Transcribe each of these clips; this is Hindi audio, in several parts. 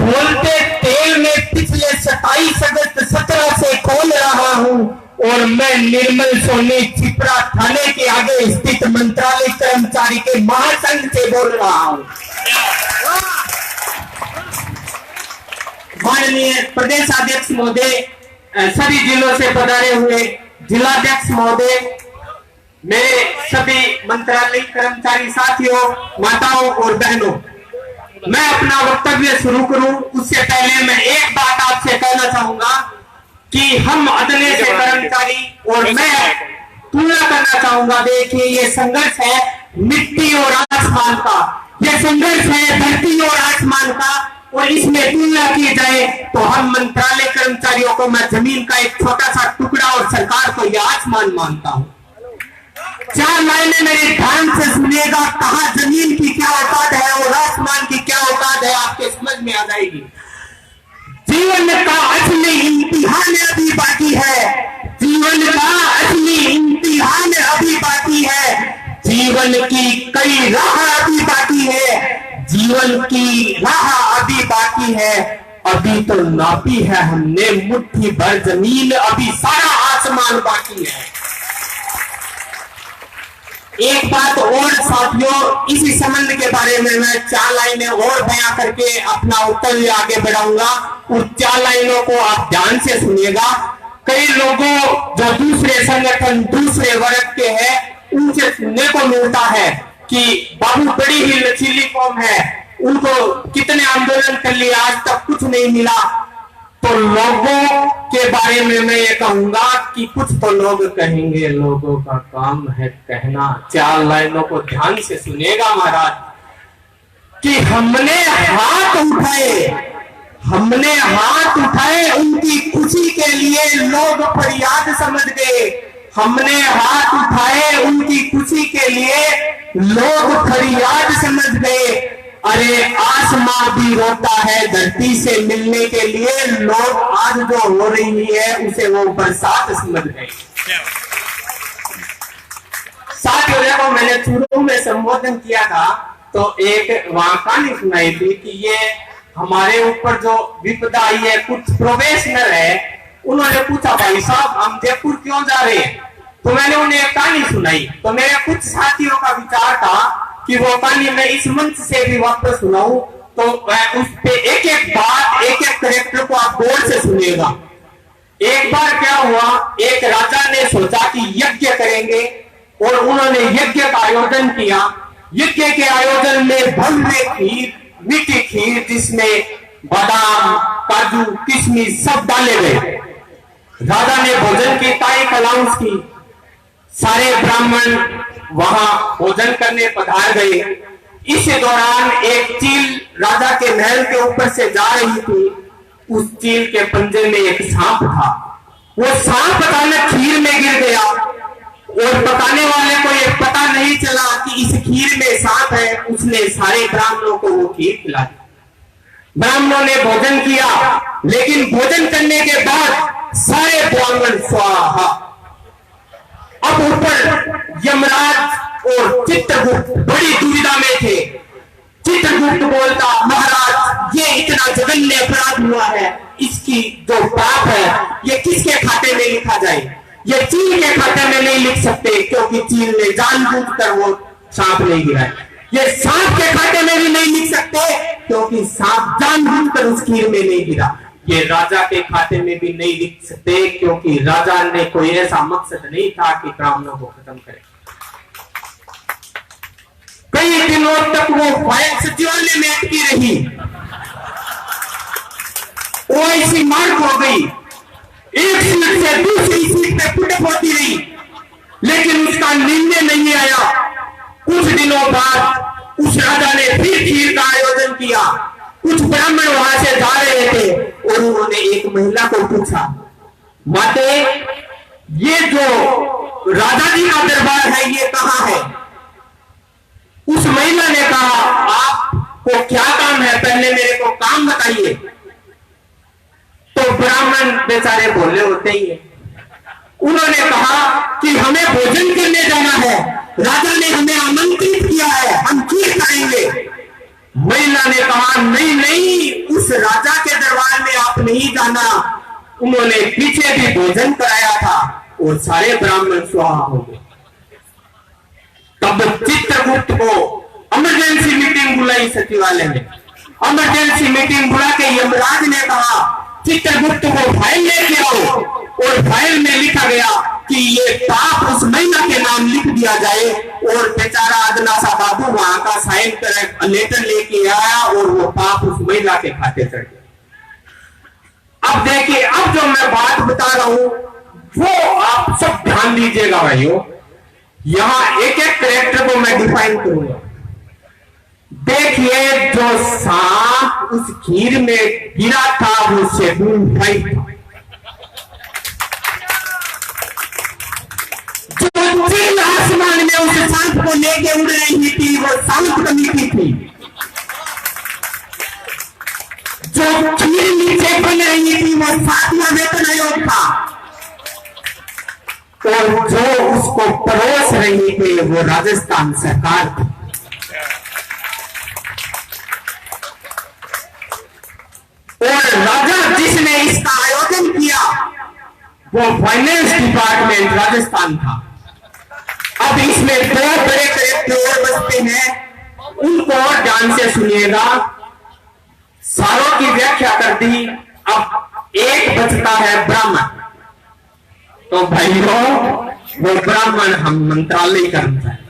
खोलते तेल में पिछले 27 अगस्त 17 से खोल रहा हूं और मैं निर्मल सोनी छिपरा थाने के आगे स्थित मंत्रालय कर्मचारी के महासंघ से बोल रहा हूं। माननीय प्रदेश अध्यक्ष महोदय, सभी जिलों से पधारे हुए जिलाध्यक्ष महोदय, मेरे सभी मंत्रालय कर्मचारी साथियों, माताओं और बहनों, मैं अपना वक्तव्य शुरू करूं उससे पहले मैं एक बात आपसे कहना चाहूंगा कि हम अदने से कर्मचारी और मैं तुलना करना चाहूंगा। देखिए, ये संघर्ष है मिट्टी और आसमान का, ये संघर्ष है धरती और आसमान का, और इसमें तुलना की जाए तो हम मंत्रालय कर्मचारियों को मैं जमीन का एक छोटा सा टुकड़ा और सरकार को यह आसमान मानता हूं। 4 लाइनें मेरे ध्यान से सुनिएगा, कहा जमीन की क्या औकात है और आसमान की क्या औकात है, आपके समझ में आ जाएगी। जीवन का असली इम्तिहान अभी बाकी है, जीवन का असली इम्तिहान अभी बाकी है, जीवन की कई राह अभी बाकी है, जीवन की राह अभी बाकी है, अभी तो नापी है हमने मुट्ठी भर जमीन, अभी सारा आसमान बाकी है। एक बात और साथियों, इसी संबंध के बारे में मैं 4 लाइनें और बयां करके अपना वक्तव्य आगे बढ़ाऊंगा। उस 4 लाइनों को आप ध्यान से सुनिएगा। कई लोगों जो दूसरे संगठन दूसरे वर्ग के हैं उनसे सुनने को मिलता है कि बाबू बड़ी ही लचीली कौम है, उनको कितने आंदोलन कर लिए आज तक कुछ नहीं मिला। तो लोगों के बारे में मैं ये कहूंगा कि कुछ तो लोग कहेंगे, लोगों का काम है कहना। 4 लाइनों को ध्यान से सुनिएगा महाराज, कि हमने हाथ उठाए उनकी खुशी के लिए लोग फरियाद समझ गए, हमने हाथ उठाए उनकी खुशी के लिए लोग फरियाद समझ गए। अरे आसमां भी रोता है धरती से मिलने के लिए, लोग आज जो हो रही है उसे वो बरसात समझ गए। साथियों, देखो, मैंने शुरू में संबोधन किया था तो एक वहां कहानी सुनाई थी कि ये हमारे ऊपर जो विपदा आई है, कुछ प्रोबेशनर है, उन्होंने पूछा भाई साहब हम जयपुर क्यों जा रहे हैं, तो मैंने उन्हें एक कहानी सुनाई। तो मेरे कुछ साथियों का विचार था कि वो कहानी मैं इस मंच से भी वापस सुनाऊं, तो उस पे एक एक बात, एक एक कैरेक्टर को आप गौर से सुनिएगा। एक बार क्या हुआ, एक राजा ने सोचा कि यज्ञ करेंगे और उन्होंने यज्ञ का आयोजन किया। यज्ञ के आयोजन में भव्य खीर, मीठी खीर जिसमें बादाम, काजू, किशमिश सब डाले गए। राजा ने भोजन की तारीख अनाउंस की, सारे ब्राह्मण वहां भोजन करने पधार गए। इस दौरान एक चील राजा के महल के ऊपर से जा रही थी। उस चील के पंजे में एक सांप था। वो सांप अचानक खीर में गिर गया और पकाने वाले को ये पता नहीं चला कि इस खीर में सांप है। उसने सारे ब्राह्मणों को वो खीर खिला दी। ब्राह्मणों ने भोजन किया, लेकिन भोजन करने के बाद सारे ब्राह्मण स्वाहा। अब ऊपर यमराज और चित्रगुप्त बड़ी दुविधा में थे। चित्रगुप्त बोलता, महाराज ये इतना जघन्य अपराध हुआ है, इसकी जो पाप है ये किसके खाते में लिखा जाए? ये चील के खाते में नहीं लिख सकते क्योंकि चील ने जानबूझकर वो सांप नहीं गिराया। ये सांप के खाते में भी नहीं लिख सकते क्योंकि सांप जानबूझकर उस खीर में नहीं गिरा। ये राजा के खाते में भी नहीं लिख सकते क्योंकि राजा ने कोई ऐसा मकसद नहीं था कि ब्राह्मणों को खत्म करे। कई दिनों तक वो फाइल सचिवालय में अटकी रही। वो ऐसी मार्क हो गई, एक सीट से दूसरी सीट पे पुटअप होती रही, लेकिन उसका निर्णय नहीं आया। कुछ दिनों बाद उस राजा ने फिर खीर का आयोजन किया। कुछ ब्राह्मण वहां से जा रहे थे और उन्होंने एक महिला को पूछा, माते ये जो राजा जी का दरबार है ये कहाँ है? उस महिला ने कहा, आपको क्या काम है, पहले मेरे को काम बताइए। तो ब्राह्मण बेचारे भोले होते ही है, उन्होंने कहा कि हमें भोजन करने जाना है, राजा ने हमें आमंत्रित किया है, हम खीर खाएंगे। महिला ने कहा, नहीं नहीं, उस उस राजा के दरबार में आप नहीं जाना, उन्होंने पीछे भी भोजन कराया था और सारे ब्राह्मण स्वाहा हो गए। तब चित्रगुप्त को इमरजेंसी मीटिंग बुलाई सचिवालय में। इमरजेंसी मीटिंग बुला के यमराज ने कहा चित्रगुप्त को फाइल लेके आओ, और फाइल में लिखा गया कि ये पाप उस महिला के नाम लिख दिया जाए। और बेचारा अदना सा बाबू वहां का साइन कर लेटर लेके आया और वो पाप उस महिला के खाते चढ़ गया। अब देखिए, अब जो मैं बात बता रहा हूं वो आप सब ध्यान दीजिएगा भाइयों। यहां एक एक कैरेक्टर को मैं डिफाइन करूंगा। देखिए, जो सांप उस खीर में गिरा था वो शेगुन भाई था। जो चील आसमान में उस सांप को लेके उड़ रही थी वो सांप कमिटी थी। जो खीर नीचे बन रही थी वो सातवां वेतन आयोग था, और जो उसको परोस रही थी वो राजस्थान सरकार थी। और राजा जिसने इसका आयोजन किया वो फाइनेंस डिपार्टमेंट राजस्थान था। अब इसमें दो बड़े कैरेक्टर और बचते हैं, उनको और ध्यान से सुनिएगा। सारों की व्याख्या कर दी, अब एक बचता है ब्राह्मण। तो भाइयों, वो ब्राह्मण हम मंत्रालय कर्मचारी।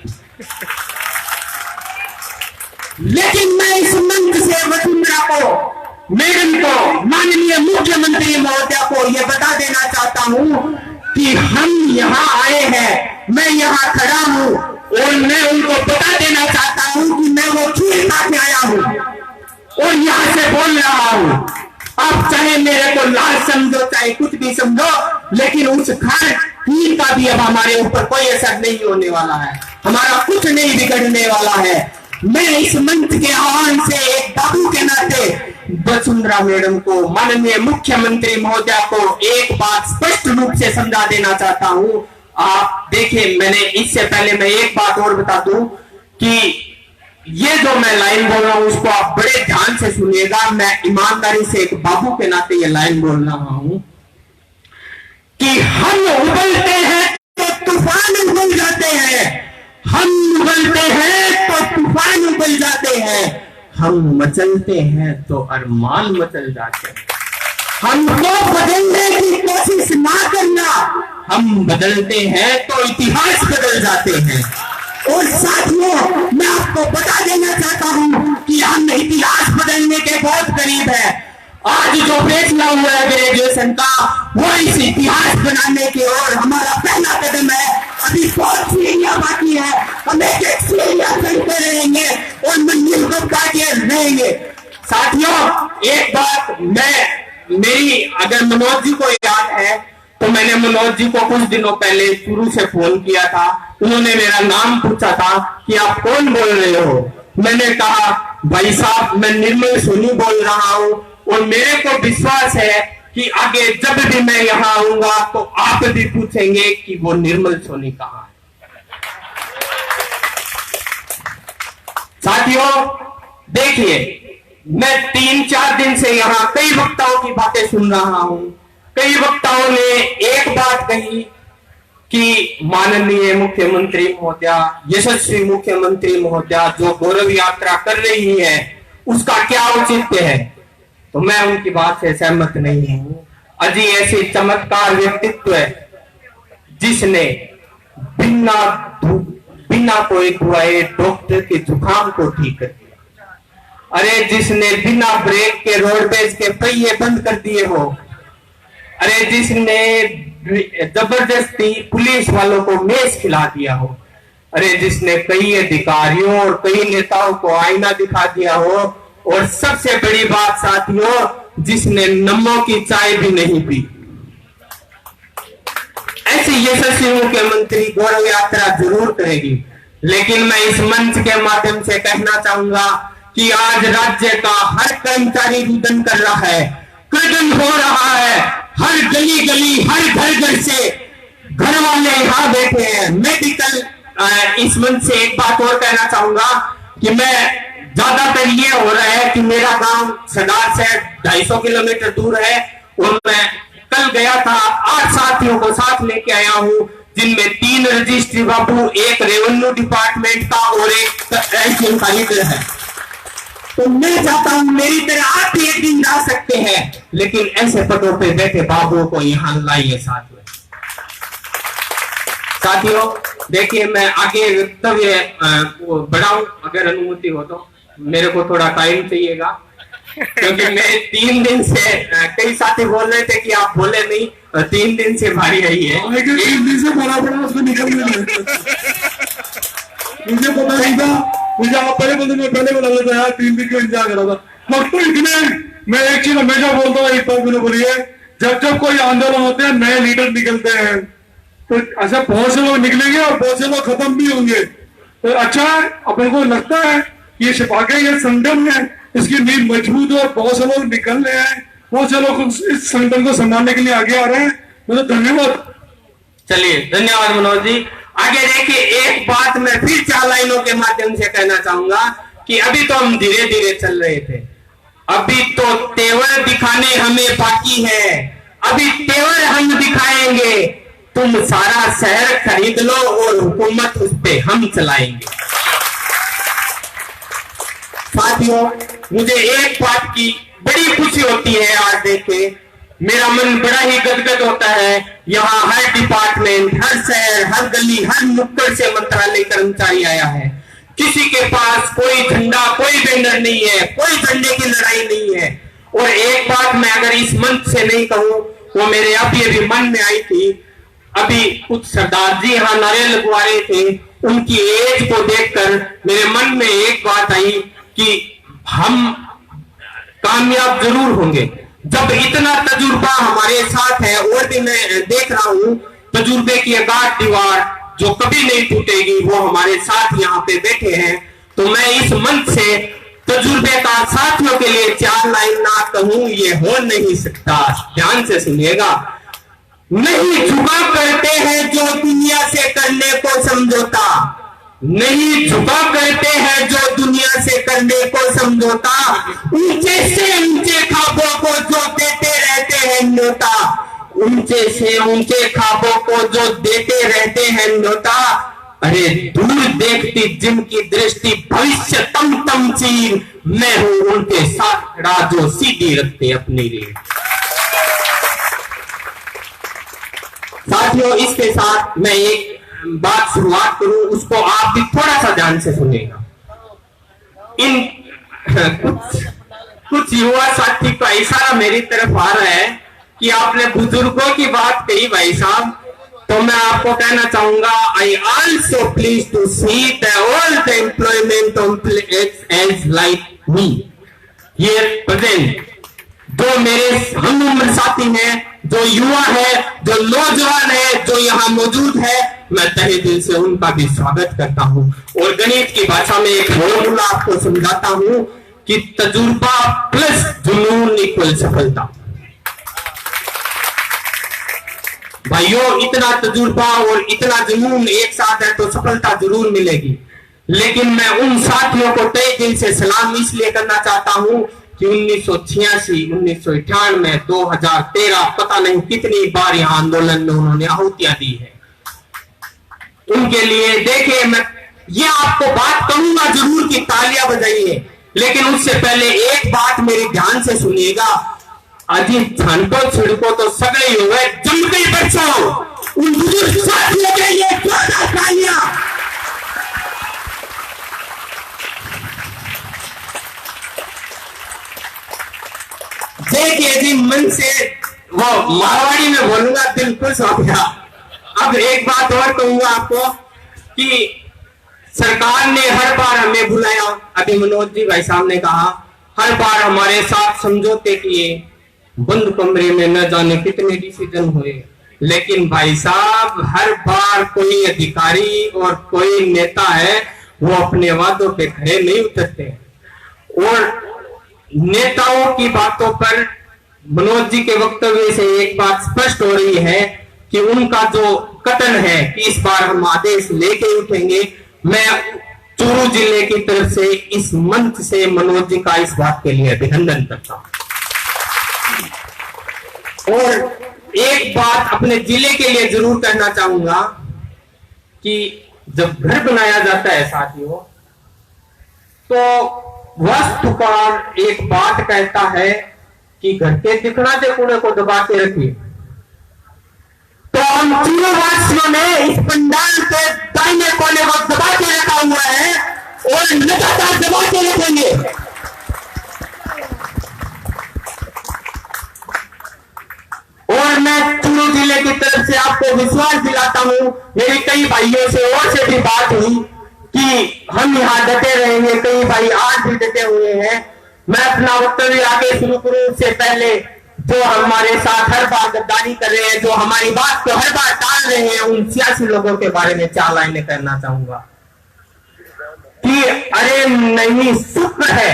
लेकिन मैं इस मंच से वसुंधरा को, मैडम को, माननीय मुख्यमंत्री महोदय को यह बता देना चाहता हूं कि हम यहां आए हैं, मैं यहां खड़ा हूं और मैं उनको बता देना चाहता हूं कि मैं वो खीर खा के आया हूं और यहां से बोल रहा हूं। आप चाहे मेरे को लाल समझो चाहे कुछ भी समझो, लेकिन उस खीर का भी अब हमारे ऊपर कोई असर नहीं होने वाला है, हमारा कुछ नहीं बिगड़ने वाला है। मैं इस मंच के आह्वान से एक बाबू के नाते वसुंधरा मैडम को, माननीय मुख्यमंत्री महोदय को एक बात स्पष्ट रूप से समझा देना चाहता हूं। आप देखिए, मैंने इससे पहले मैं एक बात और बता दूं कि ये जो मैं लाइन बोल रहा हूं उसको आप बड़े ध्यान से सुनिएगा। मैं ईमानदारी से एक बाबू के नाते ये लाइन बोल रहा हूं कि हम उबलते हैं तो तूफान उबल जाते हैं, हम उबलते हैं तो तूफान उबल जाते हैं, हम मचलते हैं तो अरमान मचल जाते हैं। हमको बदलने की कोशिश ना करना, हम बदलते हैं तो इतिहास बदल जाते हैं। और साथियों, मैं आपको बता देना चाहता हूं कि हम इतिहास बदलने के बहुत करीब है। आज जो फैसला हुआ है ग्रेजुएशन का, वो इस इतिहास बनाने की ओर हमारा पहला कदम है। अभी बहुत सीढ़ियां बाकी है, हम एक एक सीढ़ियां चढ़ते रहेंगे और मंजिल को पाके रहेंगे। साथियों, एक बात मेरी अगर मनोज जी को याद है तो मैंने मनोज जी को कुछ दिनों पहले शुरू से फोन किया था। उन्होंने मेरा नाम पूछा था कि आप कौन बोल रहे हो। मैंने कहा भाई साहब, मैं निर्मल सोनी बोल रहा हूं, और मेरे को विश्वास है कि आगे जब भी मैं यहां आऊंगा तो आप भी पूछेंगे कि वो निर्मल सोनी कहां है। साथियों, देखिए, मैं 3-4 दिन से यहां कई वक्ताओं की बातें सुन रहा हूं। कई वक्ताओं ने एक बात कही कि माननीय मुख्यमंत्री महोदया, यशस्वी मुख्यमंत्री महोदया जो गौरव यात्रा कर रही है उसका क्या औचित्य है। तो मैं उनकी बात से सहमत नहीं हूं। अजी ऐसी चमत्कार व्यक्तित्व है जिसने बिना कोई दवाई डॉक्टर के जुकाम को ठीक कर दिया। अरे जिसने बिना ब्रेक के रोडवेज के पहिए बंद कर दिए हो। अरे जिसने जबरदस्ती पुलिस वालों को मेज खिला दिया हो। अरे जिसने कई अधिकारियों और कई नेताओं को आईना दिखा दिया हो। और सबसे बड़ी बात साथियों, जिसने नमो की चाय भी नहीं पी। ऐसी यशस्वी मुख्यमंत्री गौरव यात्रा जरूर करेगी। लेकिन मैं इस मंच के माध्यम से कहना चाहूंगा कि आज राज्य का हर कर्मचारी रुदन कर रहा है, कृदन हो रहा है। हर गली गली, हर घर घर से घर वाले यहां बैठे हैं। मेडिकल इस मंच से एक बात और कहना चाहूंगा कि मैं ज्यादातर ये हो रहा है कि मेरा गांव सरदार से 250 किलोमीटर दूर है और मैं कल गया था, 8 साथियों को साथ लेके आया हूं, जिनमें 3 रजिस्ट्री बाबू, एक रेवेन्यू डिपार्टमेंट का और एक एसडीएम का लीडर है। तो मैं चाहता हूं मेरी तरह आप भी एक दिन जा सकते हैं, लेकिन ऐसे पदों पे बैठे बाबुओं को यहां लाइए साथ में। साथियों देखिए, मैं आगे वक्तव्य बढ़ाऊं अगर अनुमति हो तो, मेरे को थोड़ा टाइम चाहिएगा, क्योंकि मैं 3 दिन से कई साथी बोल रहे थे कि आप बोले नहीं, 3 दिन से भारी आई है। 3 दिन से बड़ा बड़ा उसको निकल गया। मुझे पता नहीं था, मुझे आप पहले बोलते, मैं पहले बोला था यार 3 दिन क्यों इंतजार करा था। मत तो इतने, मैं एक चीज हमेशा बोलता हूँ, एक बात मैंने बोली है, जब जब कोई आंदोलन होते हैं नए लीडर निकलते हैं, तो ऐसा बहुत से लोग निकलेंगे और बहुत से लोग खत्म भी होंगे। तो अच्छा है, अपन को लगता है ये शिपाके, ये संगठन है, इसकी नींव मजबूत है, बहुत से लोग निकल रहे हैं, बहुत से लोग इस संगठन को संभालने के लिए आगे आ रहे हैं। तो धन्यवाद। चलिए धन्यवाद मनोज जी। आगे देखिए, एक बात मैं फिर 4 लाइनों के माध्यम से कहना चाहूंगा कि अभी तो हम धीरे धीरे चल रहे थे, अभी तो तेवर दिखाने हमें बाकी है, अभी तेवर हम दिखाएंगे, तुम सारा शहर खरीद लो और हुकूमत उस पे हम चलाएंगे। साथियों मुझे एक बात की बड़ी खुशी होती है, आज देख के मेरा मन बड़ा ही गदगद होता है। यहाँ हर डिपार्टमेंट, हर शहर, हर गली, हर नुक्कड़ से मंत्रालय कर्मचारी आया है। किसी के पास कोई झंडा, कोई बैनर नहीं है, कोई झंडे की लड़ाई नहीं है। और एक बात मैं अगर इस मंच से नहीं कहूं, वो मेरे अभी मन में आई थी। अभी कुछ सरदार जी यहाँ नारे लगवा रहे थे, उनकी एज को देखकर मेरे मन में एक बात आई कि हम कामयाब जरूर होंगे जब इतना तजुर्बा हमारे साथ है। और भी मैं देख रहा हूं तजुर्बे की गाढ़ दीवार जो कभी नहीं टूटेगी, वो हमारे साथ यहाँ पे बैठे हैं। तो मैं इस मंच से तजुर्बे का साथियों के लिए 4 लाइन ना कहूं, ये हो नहीं सकता। ध्यान से सुनिएगा। नहीं झुका करते हैं जो दुनिया से करने को समझौता, नहीं झुका करते हैं जो दुनिया से करने को समझौता, ऊंचे से ऊंचे ख्वाबों को जो देते रहते हैं न्योता, ऊंचे से ऊंचे ख्वाबों को जो देते रहते हैं न्योता। अरे दूर देखती जिनकी दृष्टि भविष्य तम चीर, मैं हूं उनके साथ खड़ा जो सीधी रखते अपनी रीढ़। साथियों इसके साथ मैं एक बात शुरुआत करूं, उसको आप भी थोड़ा सा ध्यान से सुनेगा। कुछ युवा साथी का इशारा मेरी तरफ आ रहा है कि आपने बुजुर्गों की बात कही भाई साहब, तो मैं आपको कहना चाहूंगा, I also please to see the all the employment of age like me here present. जो मेरे हम उम्र साथी हैं, जो युवा है, जो नौजवान है, जो यहाँ मौजूद है, मैं तहे दिल से उनका भी स्वागत करता हूँ। और गणित की भाषा में एक फॉर्मूला आपको समझाता हूँ कि तजुर्बा प्लस जुनून इक्वल सफलता। भाइयों इतना तजुर्बा और इतना जुनून एक साथ है तो सफलता जरूर मिलेगी। लेकिन मैं उन साथियों को तहे दिल से सलाम इसलिए करना चाहता हूँ कि 1986, 1998, 2013 पता नहीं कितनी बार यहाँ आंदोलन में उन्होंने आहुतियां दी है। उनके लिए देखिए, मैं ये आपको बात कहूंगा जरूर कि तालियां बजाइए, लेकिन उससे पहले एक बात मेरे ध्यान से सुनिएगा। अजी छानको छिड़को तो सगड़े ही हुए, जम गई बच्चों, उन बुजुर्ग साथियों के लिए तालियां। देखिए जी, मन से वो मारवाड़ी में बोलूंगा, दिल खुश हो गया। अब एक बात और कहूंगा आपको कि सरकार ने हर बार हमें बुलाया, अभी मनोज जी भाई साहब ने कहा, हर बार हमारे साथ समझौते किए, बंद कमरे में न जाने कितने डिसीजन हुए, लेकिन भाई साहब हर बार कोई अधिकारी और कोई नेता है वो अपने वादों पे खड़े नहीं उतरते। और नेताओं की बातों पर मनोज जी के वक्तव्य से एक बात स्पष्ट हो रही है कि उनका जो कथन है कि इस बार हम आदेश लेके उठेंगे, मैं चूरू जिले की तरफ से इस मंच से मनोज जी का इस बात के लिए अभिनंदन करता हूं। और एक बात अपने जिले के लिए जरूर कहना चाहूंगा कि जब घर बनाया जाता है साथियों, तो वास्तुकार एक बात कहता है कि घर के दिखनाते कूड़े को दबा के रखिए। तो हम तीनों वासियों ने इस पंडाल के दाहिने कोने को दबा के रखा हुआ है और लगातार दबा के रखेंगे। और मैं चूरू जिले की तरफ से आपको विश्वास दिलाता हूं, मेरी कई भाइयों से और से भी बात हुई कि हम यहाँ डटे रहेंगे, कई भाई आज भी डटे हुए हैं। मैं अपना वक्तव्य आगे शुरू करूं उससे पहले जो हमारे साथ हर बार गद्दारी कर रहे हैं, जो हमारी बात को हर बार टाल रहे हैं, उन सियासी लोगों के बारे में 4 लाइनें कहना चाहूंगा कि अरे नहीं शुक्र है,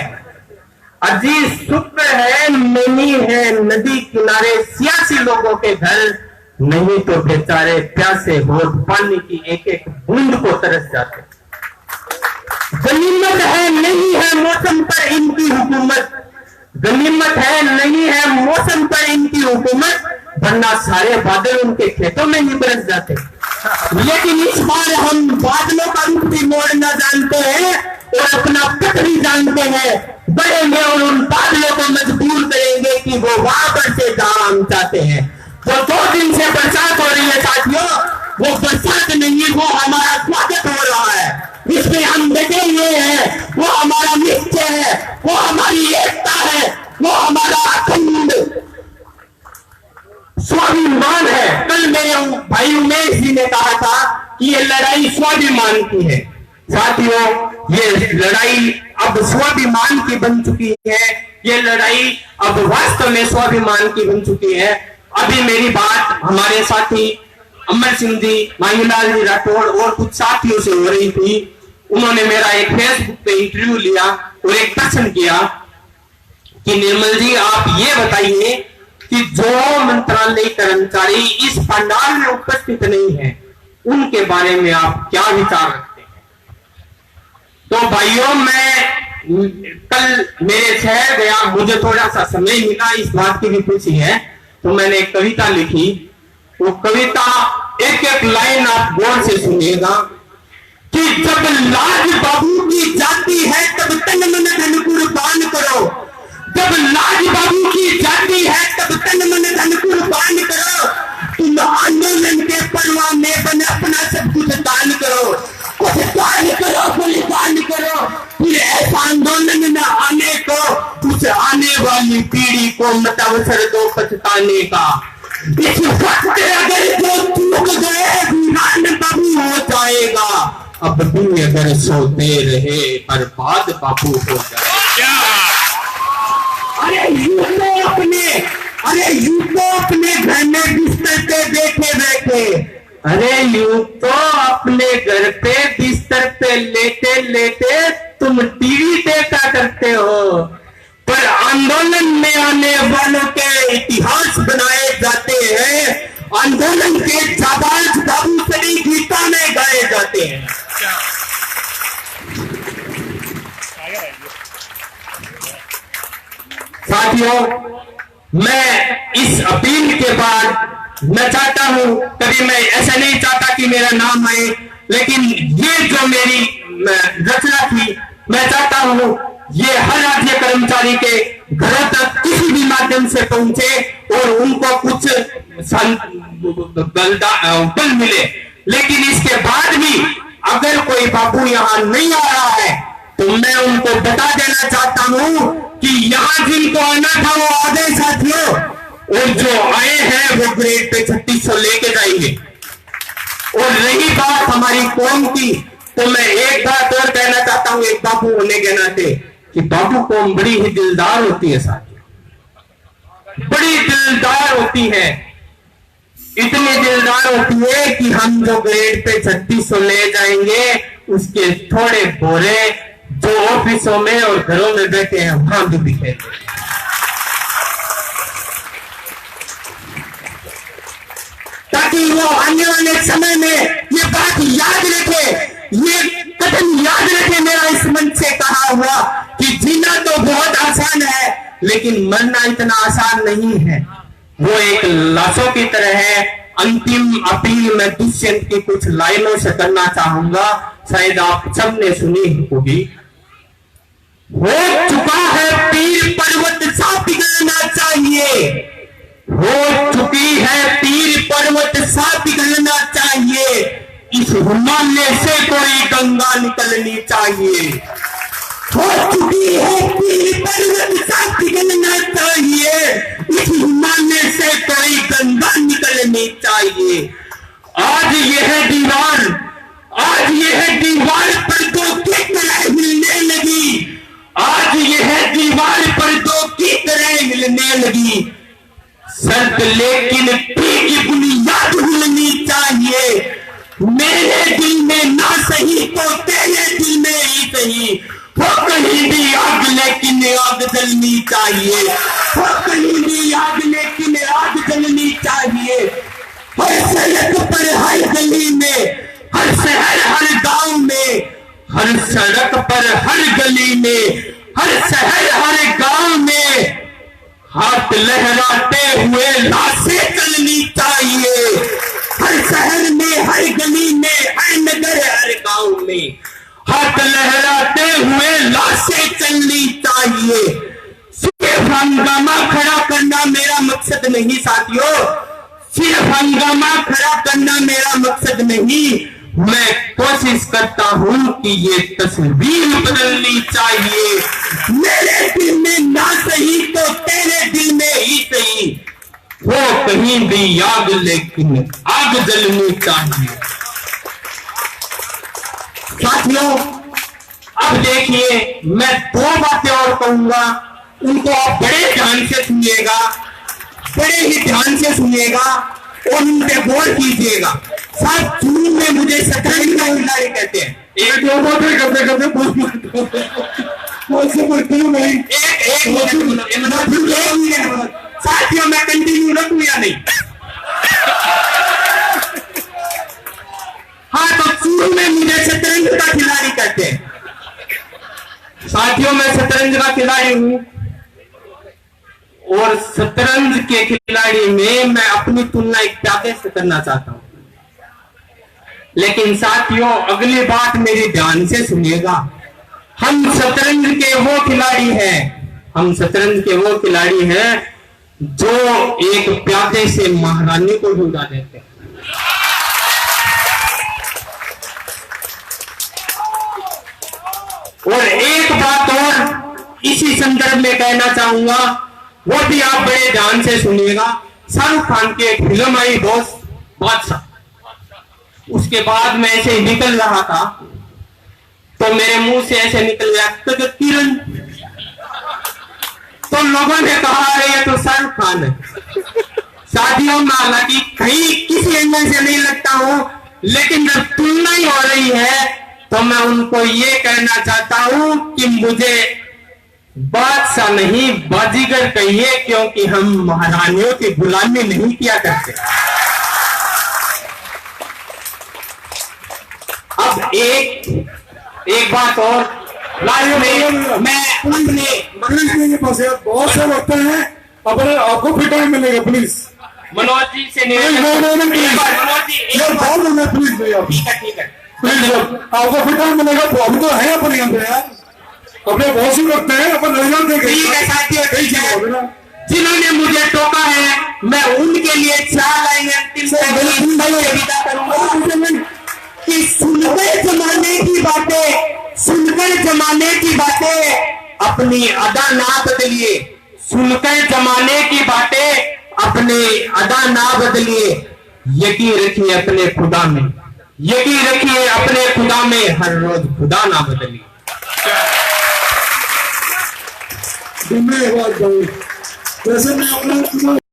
अजीज शुक्र है नहीं है नदी किनारे सियासी लोगों के घर, नहीं तो बेचारे प्यासे होठ पानी की एक एक बूंद को तरस जाते। गनीमत है नहीं है मौसम पर इनकी हुकूमत, गनीमत है नहीं है मौसम पर इनकी हुकूमत, वरना सारे बादल उनके खेतों में ही बरस जाते। लेकिन इस बार हम बादलों का रुख भी मोड़ना जानते हैं और अपना पथ भी जानते हैं, बढ़ेंगे और उन बादलों को मजबूर करेंगे कि वो वहां पर से जहां हम चाहते हैं। तो 2 दिन से बरसात हो रही है साथियों, वो बरसात नहीं, वो हमारा स्वागत हो रहा है, इसमें हम डटे हुए हैं, वो हमारा निश्चय है, वो हमारी एकता है, वो हमारा अखंड स्वाभिमान है। कल मेरे भाई उमेश जी ने कहा था कि ये लड़ाई स्वाभिमान की है। साथियों, ये लड़ाई अब स्वाभिमान की बन चुकी है, ये लड़ाई अब वास्तव में स्वाभिमान की बन चुकी है। अभी मेरी बात हमारे साथी अमर सिंह जी, मांगीलाल जी राठौड़ और कुछ साथियों से हो रही थी। उन्होंने मेरा एक फेसबुक पे इंटरव्यू लिया और एक प्रश्न किया कि निर्मल जी आप ये बताइए कि जो मंत्रालय कर्मचारी इस पंडाल में उपस्थित नहीं है, उनके बारे में आप क्या विचार रखते हैं। तो भाइयों, मैं कल मेरे शहर गया, मुझे थोड़ा सा समय मिला, इस बात की भी खुशी है, तो मैंने एक कविता लिखी। वो कविता एक एक लाइन आप गौर से सुनिएगा कि जब लाज बाबू की जाती है तब तन मन धन कुर्बान करो, जब लाज बाबू की जाती है तब तन मन धन कुर्बान करो, तुम आंदोलन के परवाह में बन अपना सब कुछ दान करो, कुछ दान करो, बलिदान करो, फिर ऐसा आंदोलन न आने को कुछ आने वाली पीढ़ी को मत अवसर दो पछताने का। इस वक्त अगर जो चूक गए वीरान बाबू हो जाएगा, अब भी अगर सोते रहे बर्बाद बाबू हो जाएगा। अरे यूं तो अपने घर में बिस्तर पे बैठे बैठे, अरे यूं तो अपने घर पे बिस्तर पे लेटे लेटे तुम टीवी देखा करते हो, पर आंदोलन में आने वालों के इतिहास बनाए जाते हैं, आंदोलन के जाबाज बाबूसरी गीता में गाए जाते हैं। साथियों, मैं इस अपील के बाद मैं चाहता हूं, कभी मैं ऐसा नहीं चाहता कि मेरा नाम आए, लेकिन ये जो मेरी रचना थी, मैं चाहता हूं ये हर राज्य कर्मचारी के घरों तक किसी भी माध्यम से पहुंचे और उनको कुछ बल मिले। लेकिन इसके बाद भी अगर कोई बाबू यहाँ नहीं आ रहा है तो मैं उनको बता देना चाहता हूं कि यहाँ जिनको आना था वो आ गए साथियों, और जो आए हैं वो ग्रेड पे 3600 लेके जाएंगे। और रही बात हमारी कौम की, तो मैं एक बात और कहना चाहता हूं एक बाबू होने के नाते कि बाबू कौम बड़ी ही दिलदार होती है साथियों, बड़ी दिलदार होती है, इतनी दिलदार होती है कि हम जो ग्रेड पे 3600 ले जाएंगे उसके थोड़े बोरे जो ऑफिसों में और घरों में बैठे हैं वहां भी दिखेंगे। ताकि वो आने वाले समय में ये बात याद रखे, ये कथन याद रखे मेरा इस मंच से कहा हुआ कि जीना तो बहुत आसान है लेकिन मरना इतना आसान नहीं है। वो एक लाशों की तरह है। अंतिम अपील मैं दुष्यंत की कुछ लाइनों से करना चाहूंगा, शायद आप सबने सुनी होगी। हो चुका है पीर पर्वत सा पिघलना चाहिए, हो चुकी है पीर पर्वत सा पिघलना चाहिए, इस हिमालय से कोई गंगा निकलनी चाहिए। हो चुकी है पीर पर्वत सा पिघलना चाहिए, इस हिमालय से कोई गंगा निकलनी चाहिए। आज यह दीवार पर दो की तरह हिलने लगी, आज यह दीवार पर दो की तरह हिलने लगी। शर्त लेकिन की बुनियाद हिलनी चाहिए, मेरे दिल में ना सही तो तेरे दिल में ही सही। हो कहीं भी आग लेकिन आग जलनी चाहिए, हो कहीं भी आग लेकिन आग जलनी चाहिए। हर सड़क पर हर गली में, हर शहर हर गांव में, हर सड़क पर हर गली में, हर शहर हर गांव में हाथ लहराते हुए लाशें चलनी चाहिए। हर शहर में, हर गली में, हर नगर हर गांव में हाथ लहराते हुए लाशें चलनी चाहिए। सिर्फ हंगामा खड़ा करना मेरा मकसद नहीं साथियों, सिर्फ हंगामा खड़ा करना मेरा मकसद नहीं। मैं कोशिश करता हूं कि ये तस्वीर बदलनी चाहिए। मेरे दिल में ना सही तो तेरे दिल में ही सही। वो कहीं भी आग लेकिन आग जलनी चाहिए। साथियों अब देखिए, मैं दो बातें और कहूंगा, उनको आप बड़े ध्यान से सुनिएगा, बड़े ही ध्यान से सुनिएगा और उन पे गौर कीजिएगा। साथ शुरू में मुझे शतरंज का खिलाड़ी कहते हैं। एक दो बातें करते करते नहीं। साथियों मैं कंटिन्यू रखूं या नहीं? हाँ, तो शुरू में मुझे शतरंज का खिलाड़ी कहते हैं। साथियों मैं शतरंज का खिलाड़ी हूं और शतरंज के खिलाड़ी में मैं अपनी तुलना एक प्यादे से करना चाहता हूं। लेकिन साथियों अगली बात मेरी ध्यान से सुनिएगा। हम शतरंज के वो खिलाड़ी हैं, हम शतरंज के वो खिलाड़ी हैं जो एक प्यादे से महारानी को ढूंढा देते हैं। और एक बात और इसी संदर्भ में कहना चाहूंगा, वो भी आप बड़े ध्यान से सुनिएगा। शाहरुख खान की एक फिल्म आई दोस्त बादशाह, उसके बाद में ऐसे निकल रहा था तो मेरे मुंह से ऐसे निकल गया किरण, तो लोगों ने कहा ये तो शाहरुख खान है। शादियों में हालांकि कहीं किसी एंगल से नहीं लगता हूं, लेकिन जब तुलना ही हो रही है तो मैं उनको ये कहना चाहता हूं कि मुझे बादशाह नहीं बाजीगर कहिए, क्योंकि हम महारानियों की गुलामी नहीं किया करते। अब एक बात और, लाइव में मैं अपने के पास बहुत से वक्त हैं, अपने आपको फिर टाइम मिलेगा प्लीज। मनोज जी से प्लीज भैया, ठीक है प्लीज आपको फिर टाइम मिलेगा। तो हम तो है अपने यहाँ पे यार, अपने बहुत सी वक्त है अपन नहीं जानते। ठीक है साथियों, ठीक है। जिन्होंने मुझे टोका है मैं उनके लिए 4 लाइन अंतिम से विदा करूंगा कि सुनकर जमाने की बातें, सुनकर जमाने की बातें अपनी अदा ना बदलिए, सुनकर जमाने की बातें अपनी अदा ना बदलिए। यकीन रखिए अपने खुदा में, यकीन रखिए अपने खुदा में, हर रोज खुदा ना बदलिए। धन्यवाद। वैसे मैं अपना